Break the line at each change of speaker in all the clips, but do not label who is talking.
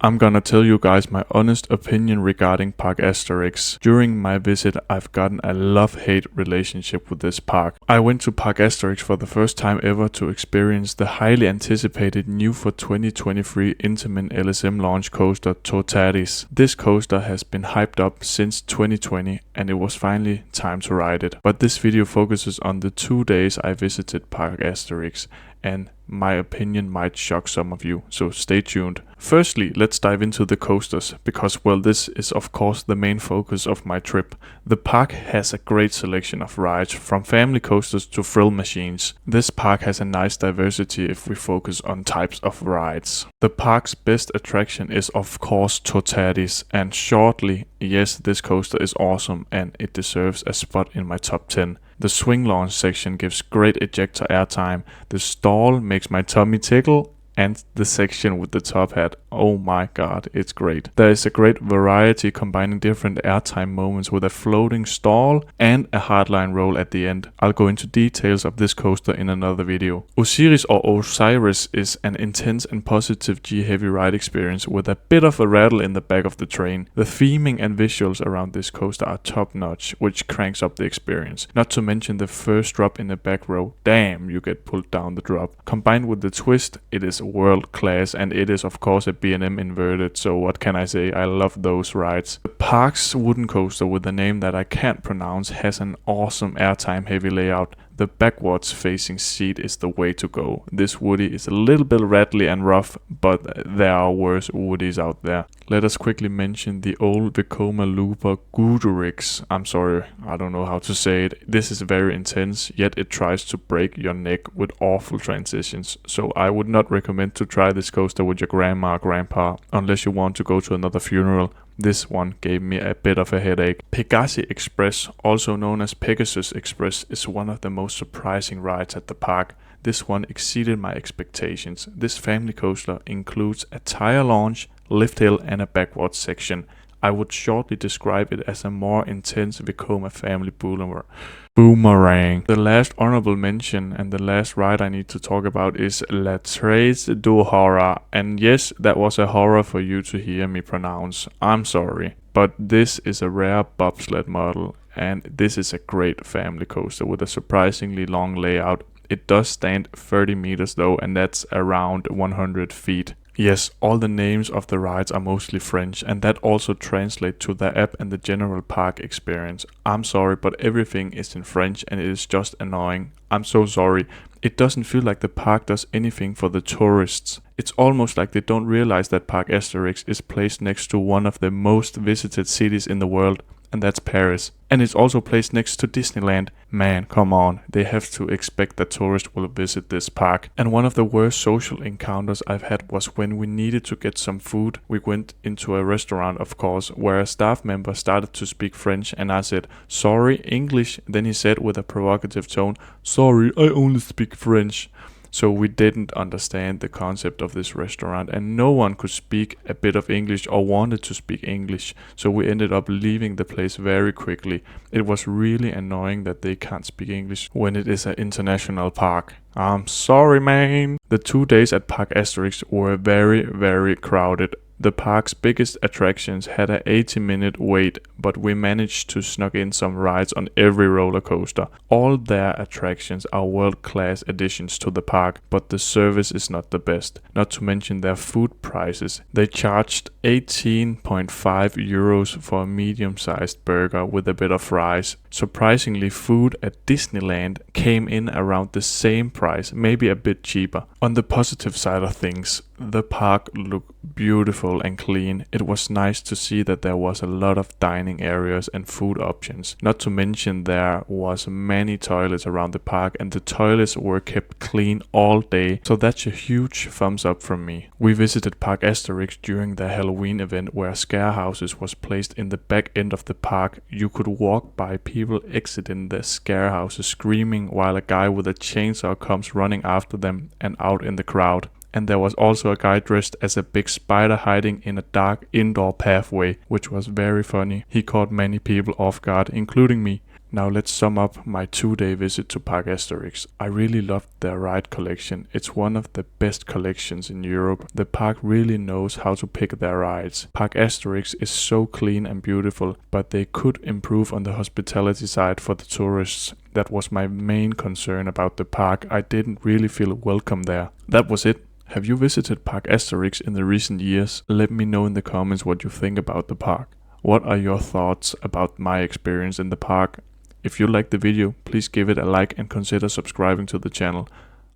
I'm gonna tell you guys my honest opinion regarding Parc Asterix. During my visit, I've gotten a love-hate relationship with this park. I went to Parc Asterix for the first time ever to experience the highly anticipated new for 2023 intamin LSM launch coaster Toutatis. This coaster has been hyped up since 2020 and it was finally time to ride it. But this video focuses on the 2 days I visited Parc Asterix, and my opinion might shock some of you, so stay tuned. Firstly, let's dive into the coasters, because well, this is of course the main focus of my trip. The park has a great selection of rides, from family coasters to thrill machines. This park has a nice diversity if we focus on types of rides. The park's best attraction is of course Toutatis, and shortly, yes, this coaster is awesome and it deserves a spot in my top 10. The swing launch section gives great ejector airtime, the stall makes my tummy tickle, and the section with the top hat, oh my god, it's great. There is a great variety combining different airtime moments with a floating stall and a hardline roll at the end. I'll go into details of this coaster in another video. Osiris is an intense and positive G-heavy ride experience with a bit of a rattle in the back of the train. The theming and visuals around this coaster are top notch, which cranks up the experience. Not to mention the first drop in the back row, damn, you get pulled down the drop. Combined with the twist, it is world class, and it is of course a B&M inverted, so what can I say, I love those rides. The park's wooden coaster with a name that I can't pronounce has an awesome airtime heavy layout. The backwards facing seat is the way to go. This Woody is a little bit rattly and rough, but there are worse Woodies out there. Let us quickly mention the old Vekoma Looper Gudurix. I'm sorry, I don't know how to say it. This is very intense, yet it tries to break your neck with awful transitions. So I would not recommend to try this coaster with your grandma or grandpa, unless you want to go to another funeral. This one gave me a bit of a headache. Pegasi Express, also known as Pegasus Express, is one of the most surprising rides at the park. This one exceeded my expectations. This family coaster includes a tire launch, lift hill and a backwards section. I would shortly describe it as a more intense Vekoma family boomerang. The last honorable mention and the last ride I need to talk about is La Trace du Horror. And yes, that was a horror for you to hear me pronounce. I'm sorry. But this is a rare bobsled model, and this is a great family coaster with a surprisingly long layout. It does stand 30 meters though, and that's around 100 feet. Yes, all the names of the rides are mostly French, and that also translates to the app and the general park experience. I'm sorry, but everything is in French and it is just annoying. I'm so sorry. It doesn't feel like the park does anything for the tourists. It's almost like they don't realize that Parc Asterix is placed next to one of the most visited cities in the world, and that's Paris. And it's also placed next to Disneyland. Man, come on, they have to expect that tourists will visit this park. And one of the worst social encounters I've had was when we needed to get some food. We went into a restaurant, of course, where a staff member started to speak French, and I said, "Sorry, English?" Then he said with a provocative tone, "Sorry, I only speak French." So we didn't understand the concept of this restaurant, and no one could speak a bit of English or wanted to speak English, so we ended up leaving the place very quickly. It was really annoying that they can't speak English when it is an international park. I'm sorry, man. The 2 days at Parc Asterix were very, very crowded. The park's biggest attractions had an 80-minute wait, but we managed to snuck in some rides on every roller coaster. All their attractions are world-class additions to the park, but the service is not the best. Not to mention their food prices. They charged 18.5 euros for a medium-sized burger with a bit of fries. Surprisingly, food at Disneyland came in around the same price, maybe a bit cheaper. On the positive side of things, the park looked beautiful and clean. It was nice to see that there was a lot of dining areas and food options. Not to mention there was many toilets around the park, and the toilets were kept clean all day, so that's a huge thumbs up from me. We visited Parc Asterix during the Halloween event, where scare houses was placed in the back end of the park. You could walk by people exiting the scare houses screaming while a guy with a chainsaw comes running after them and out in the crowd. And there was also a guy dressed as a big spider hiding in a dark indoor pathway, which was very funny. He caught many people off guard, including me. Now let's sum up my 2-day visit to Parc Asterix. I really loved their ride collection. It's one of the best collections in Europe. The park really knows how to pick their rides. Parc Asterix is so clean and beautiful, but they could improve on the hospitality side for the tourists. That was my main concern about the park. I didn't really feel welcome there. That was it. Have you visited Parc Asterix in the recent years? Let me know in the comments what you think about the park. What are your thoughts about my experience in the park? If you liked the video, please give it a like and consider subscribing to the channel.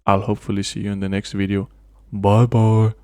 I'll hopefully see you in the next video. Bye bye.